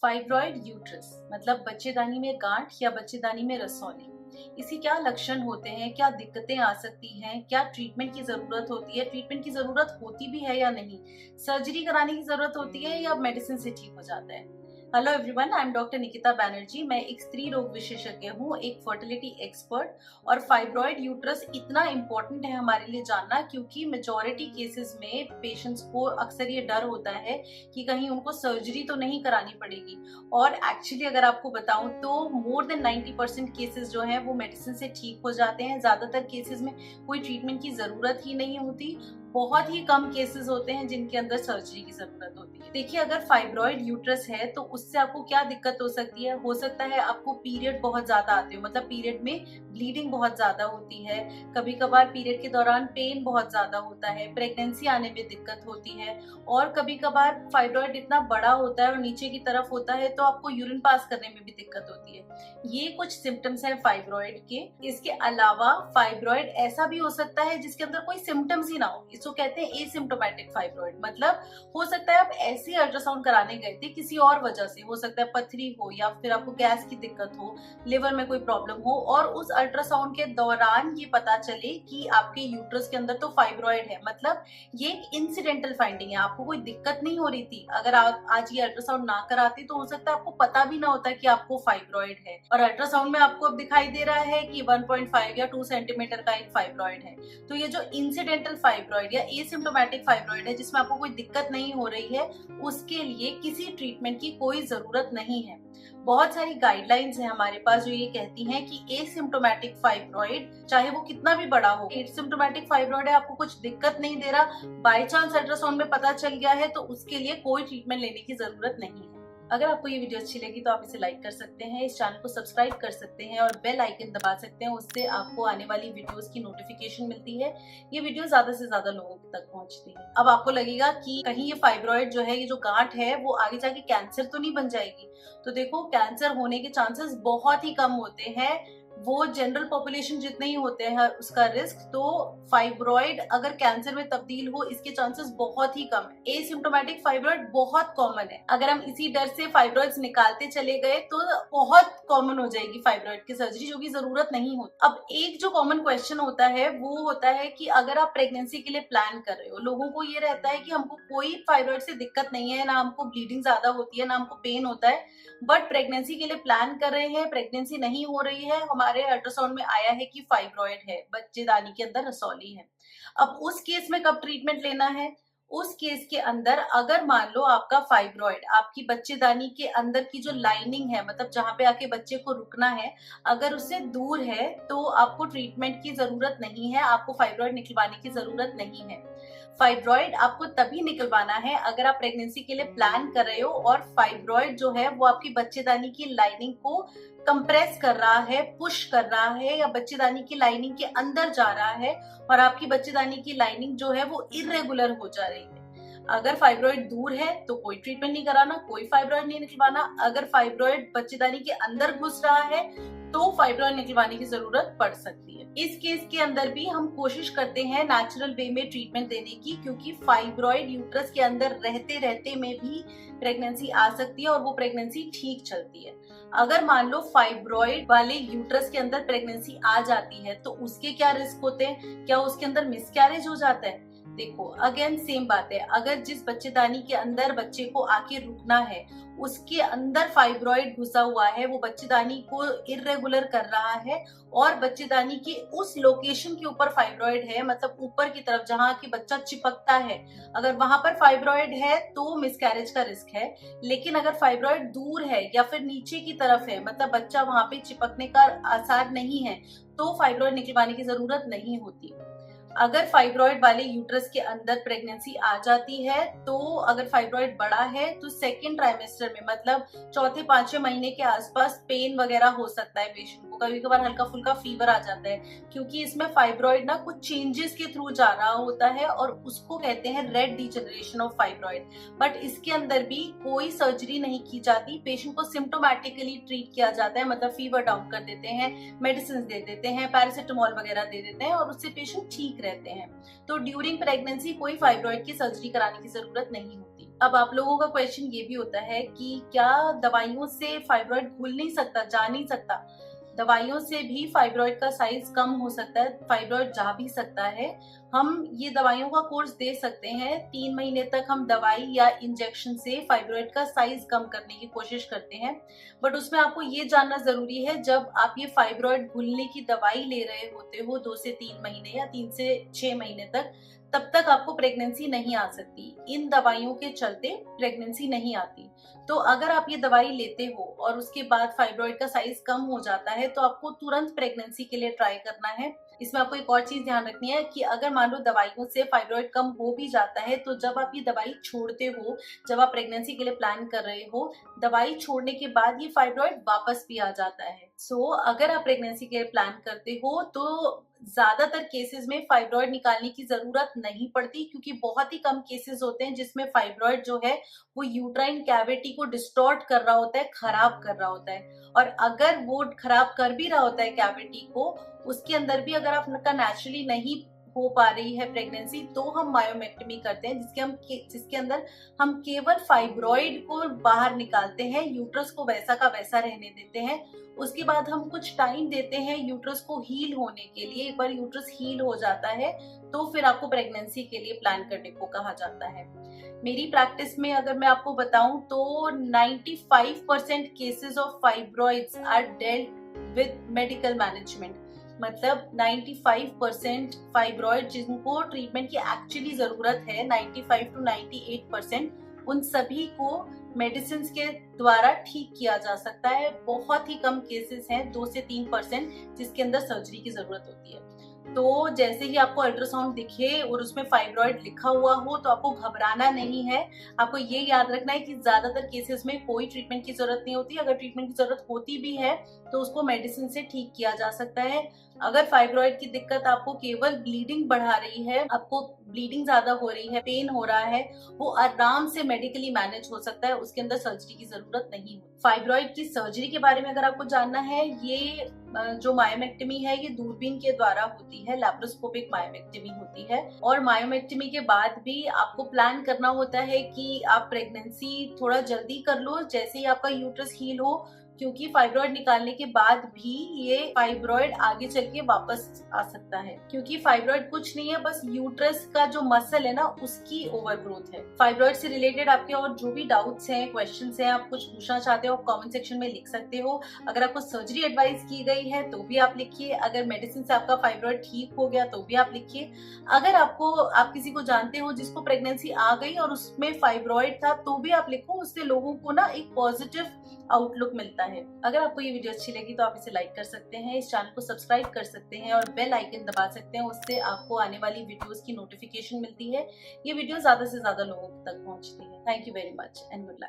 Fibroid uterus मतलब बच्चेदानी में गांठ या बच्चेदानी में रसौली। इसके क्या लक्षण होते हैं, क्या दिक्कतें आ सकती हैं, क्या ट्रीटमेंट की जरूरत होती है, ट्रीटमेंट की जरूरत होती भी है या नहीं, सर्जरी कराने की जरूरत होती है या मेडिसिन से ठीक हो जाता है। Hello everyone, I am doctor Nikita Banerjee. मैं एक स्त्री रोग विशेषज्ञ हूँ, एक फर्टिलिटी एक्सपर्ट। और फाइब्रॉइड यूट्रस इतना इम्पोर्टेंट है हमारे लिए जानना, क्योंकि मेजॉरिटी केसेस में पेशेंट्स को अक्सर ये डर होता है कि कहीं उनको सर्जरी तो नहीं करानी पड़ेगी। और एक्चुअली अगर आपको बताऊं तो मोर देन 90% केसेस जो है वो मेडिसिन से ठीक हो जाते हैं। ज्यादातर केसेस में कोई ट्रीटमेंट की जरूरत ही नहीं होती। बहुत ही कम केसेस होते हैं जिनके अंदर सर्जरी की जरूरत होती है। देखिए, अगर फाइब्रॉइड यूट्रस है तो उससे आपको क्या दिक्कत हो सकती है। हो सकता है आपको पीरियड बहुत ज्यादा आते हो, मतलब पीरियड में ब्लीडिंग बहुत ज्यादा होती है। कभी कभार पीरियड के दौरान पेन बहुत ज्यादा होता है, प्रेगनेंसी आने में दिक्कत होती है। और कभी कभार फाइब्रॉइड इतना बड़ा होता है और नीचे की तरफ होता है तो आपको यूरिन पास करने में भी दिक्कत होती है। ये कुछ सिम्टम्स हैं फाइब्रॉइड के। इसके अलावा फाइब्रॉइड ऐसा भी हो सकता है जिसके अंदर कोई सिम्टम्स ही ना हो। इसको कहते हैं एसिम्प्टोमेटिक फाइब्रॉइड। मतलब हो सकता है आप ऐसे अल्ट्रासाउंड कराने गए थे किसी और वजह से, हो सकता है पथरी हो या फिर आपको गैस की दिक्कत हो, लिवर में कोई प्रॉब्लम हो, और उस अल्ट्रासाउंड के दौरान ये पता चले कि आपके यूट्रस के अंदर तो फाइब्रॉइड है। मतलब ये एक इंसिडेंटल फाइंडिंग है, आपको कोई दिक्कत नहीं हो रही थी। अगर आप आज ये अल्ट्रासाउंड ना कराते तो हो सकता है आपको पता भी ना होता कि आपको फाइब्रॉइड है, और अल्ट्रासाउंड में आपको अब दिखाई दे रहा है कि 1.5 या 2 सेंटीमीटर का एक फाइब्रॉइड है। तो ये जो इंसिडेंटल फाइब्रॉइड या एसिम्प्टोमेटिक फाइब्रॉइड है जिसमें आपको कोई दिक्कत नहीं हो रही है, उसके लिए किसी ट्रीटमेंट की कोई जरूरत नहीं है। बहुत सारी गाइडलाइंस है हमारे पास जो ये कहती हैं कि एसिम्प्टोमेटिक फाइब्रॉइड चाहे वो कितना भी बड़ा हो, एसिम्प्टोमेटिक फाइब्रॉइड है, आपको कुछ दिक्कत नहीं दे रहा, बाय चांस अल्ट्रासाउंड में पता चल गया है, तो उसके लिए कोई ट्रीटमेंट लेने की जरूरत नहीं है। अगर आपको ये वीडियो अच्छी लगी तो आप इसे लाइक कर सकते हैं, इस चैनल को सब्सक्राइब कर सकते हैं और बेल आइकन दबा सकते हैं। उससे आपको आने वाली वीडियोस की नोटिफिकेशन मिलती है, ये वीडियो ज्यादा से ज्यादा लोगों तक पहुंचती है। अब आपको लगेगा कि कहीं ये फाइब्रॉइड जो है, ये जो गांठ है, वो आगे जाके कैंसर तो नहीं बन जाएगी। तो देखो, कैंसर होने के चांसेस बहुत ही कम होते हैं, वो जनरल पॉपुलेशन जितने ही होते हैं उसका रिस्क। तो फाइब्रॉइड अगर कैंसर में तब्दील हो, इसके चांसेस बहुत ही कम है। एसिम्प्टोमेटिक फाइब्रॉइड बहुत कॉमन है। अगर हम इसी डर से फाइब्रॉइड्स निकालते चले गए तो बहुत कॉमन हो जाएगी फाइब्रॉइड की सर्जरी, जो की जरूरत नहीं होती। अब एक जो कॉमन क्वेश्चन होता है वो होता है कि अगर आप प्रेगनेंसी के लिए प्लान कर रहे हो, लोगों को ये रहता है कि हमको कोई फाइब्रॉइड से दिक्कत नहीं है, ना हमको ब्लीडिंग ज्यादा होती है, ना हमको पेन होता है, बट प्रेगनेंसी के लिए प्लान कर रहे हैं, प्रेगनेंसी नहीं हो रही है, हमारे अल्ट्रासाउंड में आया है कि फाइब्रॉइड है, बच्चेदानी के अंदर रसौली है। अब उस केस में कब ट्रीटमेंट लेना है? उस केस के अंदर अगर मान लो आपका फाइब्रॉइड आपकी बच्चेदानी के अंदर की जो लाइनिंग है, मतलब जहां पे आके बच्चे को रुकना है, अगर उससे दूर है तो आपको ट्रीटमेंट की जरूरत नहीं है, आपको फाइब्रॉइड निकलवाने की जरूरत नहीं है। फाइब्रॉइड आपको तभी निकलवाना है अगर आप प्रेगनेंसी के लिए प्लान कर रहे हो और फाइब्रॉइड जो है वो आपकी बच्चेदानी की लाइनिंग को कंप्रेस कर रहा है, पुश कर रहा है, या बच्चेदानी की लाइनिंग के अंदर जा रहा है और आपकी बच्चेदानी की लाइनिंग जो है वो इरेगुलर हो जा रही है। अगर फाइब्रॉइड दूर है तो कोई ट्रीटमेंट नहीं कराना, कोई फाइब्रॉइड नहीं निकलवाना। अगर फाइब्रॉइड बच्चेदानी के अंदर घुस रहा है तो फाइब्रॉइड निकलवाने की जरूरत पड़ सकती है। इस केस के अंदर भी हम कोशिश करते हैं नेचुरल वे में ट्रीटमेंट देने की, क्योंकि फाइब्रॉइड यूट्रस के अंदर रहते रहते में भी प्रेगनेंसी आ सकती है और वो प्रेगनेंसी ठीक चलती है। अगर मान लो फाइब्रॉइड वाले यूट्रस के अंदर प्रेगनेंसी आ जाती है तो उसके क्या रिस्क होते हैं? क्या उसके अंदर मिसकैरेज हो जाता है? देखो, अगेन सेम बात है। अगर जिस बच्चेदानी के अंदर बच्चे को आके रुकना है उसके अंदर फाइब्रॉइड घुसा हुआ है, वो बच्चेदानी को इरेगुलर कर रहा है, और बच्चेदानी के उस लोकेशन के ऊपर फाइब्रॉइड है, मतलब ऊपर की तरफ जहां की बच्चा चिपकता है, अगर वहां पर फाइब्रॉइड है तो मिसकैरेज का रिस्क है। लेकिन अगर फाइब्रॉइड दूर है या फिर नीचे की तरफ है, मतलब बच्चा वहां पे चिपकने का आसार नहीं है, तो फाइब्रॉइड निकलवाने की जरूरत नहीं होती। अगर फाइब्रॉइड वाले यूट्रस के अंदर प्रेगनेंसी आ जाती है तो अगर फाइब्रॉइड बड़ा है तो सेकेंड ट्राइमेस्टर में, मतलब चौथे पांचवें महीने के आसपास पेन वगैरह हो सकता है पेशेंट को, कभी कभार हल्का फुल्का फीवर आ जाता है, क्योंकि इसमें फाइब्रॉइड ना कुछ चेंजेस के थ्रू जा रहा होता है और उसको कहते हैं red degeneration of fibroid. But इसके अंदर भी कोई सर्जरी नहीं की जाती, पेशेंट को सिम्टोमेटिकली ट्रीट किया जाता है, मतलब फीवर डाउन कर देते हैं, मेडिसिन दे देते हैं, पैरासिटामोल वगैरह दे देते हैं और उससे पेशेंट ठीक रहते हैं। तो ड्यूरिंग प्रेगनेंसी कोई फाइब्रॉइड की सर्जरी कराने की जरूरत नहीं होती। अब आप लोगों का क्वेश्चन ये भी होता है कि क्या दवाइयों से फाइब्रॉइड खुल नहीं सकता, जा नहीं सकता? दवाइयों से भी फाइब्रॉइड का साइज कम हो सकता है, फाइब्रॉइड जा भी सकता है। हम ये दवाइयों का कोर्स दे सकते हैं, 3 महीने तक हम दवाई या इंजेक्शन से फाइब्रॉइड का साइज कम करने की कोशिश करते हैं। बट उसमें आपको ये जानना जरूरी है, जब आप ये फाइब्रॉइड भूलने की दवाई ले रहे होते हो 2 से 3 महीने या 3 से 6 महीने तक, तब तक आपको प्रेगनेंसी नहीं आ सकती। इन दवाइयों के चलते प्रेगनेंसी नहीं आती। तो अगर आप ये दवाई लेते हो और उसके बाद फाइब्रॉइड का साइज कम हो जाता है, तो आपको तुरंत प्रेगनेंसी के लिए ट्राई करना है। इसमें आपको एक और चीज ध्यान रखनी है कि अगर मान लो दवाइयों से फाइब्रॉइड कम हो भी जाता है, तो जब आप ये दवाई छोड़ते हो, जब आप प्रेगनेंसी के लिए प्लान कर रहे हो, दवाई छोड़ने के बाद ये फाइब्रॉइड वापस भी आ जाता है। अगर आप प्रेगनेंसी के लिए प्लान करते हो तो ज्यादातर केसेस में फाइब्रॉइड निकालने की जरूरत नहीं पड़ती, क्योंकि बहुत ही कम केसेस होते हैं जिसमें फाइब्रॉइड जो है वो यूट्राइन कैविटी को डिस्टॉर्ट कर रहा होता है, खराब कर रहा होता है। और अगर वो खराब कर भी रहा होता है कैविटी को, उसके अंदर भी अगर आपका नेचुरली नहीं हो पा रही है प्रेगनेंसी, तो हम मायोमेक्टमी करते हैं, जिसके अंदर हम केवल फाइब्रॉइड को बाहर निकालते हैं, यूट्रस को वैसा का वैसा रहने देते हैं। उसके बाद हम कुछ टाइम देते हैं यूट्रस को हील होने के लिए। एक बार यूट्रस हील हो जाता है तो फिर आपको प्रेगनेंसी के लिए प्लान करने को कहा जाता है। मेरी प्रैक्टिस में अगर मैं आपको बताऊं तो 95% cases of fibroids are dealt with medical management. मतलब 95% फाइब्रॉइड जिनको ट्रीटमेंट की एक्चुअली जरूरत है, 95 to 98%, उन सभी को मेडिसिन के द्वारा ठीक किया जा सकता है। बहुत ही कम केसेस हैं, 2 से 3%, जिसके अंदर सर्जरी की जरूरत होती है। तो जैसे ही आपको अल्ट्रासाउंड दिखे और उसमें फाइब्रॉइड लिखा हुआ हो, तो आपको घबराना नहीं है। आपको ये याद रखना है कि ज्यादातर केसेस में कोई ट्रीटमेंट की जरूरत नहीं होती। अगर ट्रीटमेंट की जरूरत होती भी है तो उसको मेडिसिन से ठीक किया जा सकता है। अगर फाइब्रॉइड की दिक्कत आपको केवल ब्लीडिंग बढ़ा रही है, आपको ब्लीडिंग ज्यादा हो रही है, पेन हो रहा है, वो आराम से मेडिकली मैनेज हो सकता है, उसके अंदर सर्जरी की जरूरत नहीं हो। फाइब्रॉइड की सर्जरी के बारे में अगर आपको जानना है, ये जो मायोमेक्टमी है ये दूरबीन के द्वारा होती है, लैप्रोस्कोपिक मायोमेक्टमी होती है। और मायोमेक्टमी के बाद भी आपको प्लान करना होता है कि आप प्रेगनेंसी थोड़ा जल्दी कर लो, जैसे ही आपका यूट्रस हील हो, क्योंकि फाइब्रॉइड निकालने के बाद भी ये फाइब्रॉइड आगे चल के वापस आ सकता है। क्योंकि फाइब्रॉइड कुछ नहीं है, बस यूट्रस का जो मसल है ना, उसकी ओवरग्रोथ है। फाइब्रॉइड से रिलेटेड आपके और जो भी डाउट्स हैं, क्वेश्चंस हैं, आप कुछ पूछना चाहते हो, कमेंट सेक्शन में लिख सकते हो। अगर आपको सर्जरी एडवाइस की गई है तो भी आप लिखिए। अगर मेडिसिन से आपका फाइब्रॉइड ठीक हो गया तो भी आप लिखिए। अगर आप किसी को जानते हो जिसको प्रेगनेंसी आ गई और उसमें फाइब्रॉइड था, तो भी आप लिखो। उससे लोगों को ना एक पॉजिटिव आउटलुक मिलता है। अगर आपको ये वीडियो अच्छी लगी तो आप इसे लाइक कर सकते हैं, इस चैनल को सब्सक्राइब कर सकते हैं और बेल आइकन दबा सकते हैं। उससे आपको आने वाली वीडियोस की नोटिफिकेशन मिलती है। ये वीडियो ज्यादा से ज्यादा लोगों तक पहुंचती है। Thank you very much and good luck.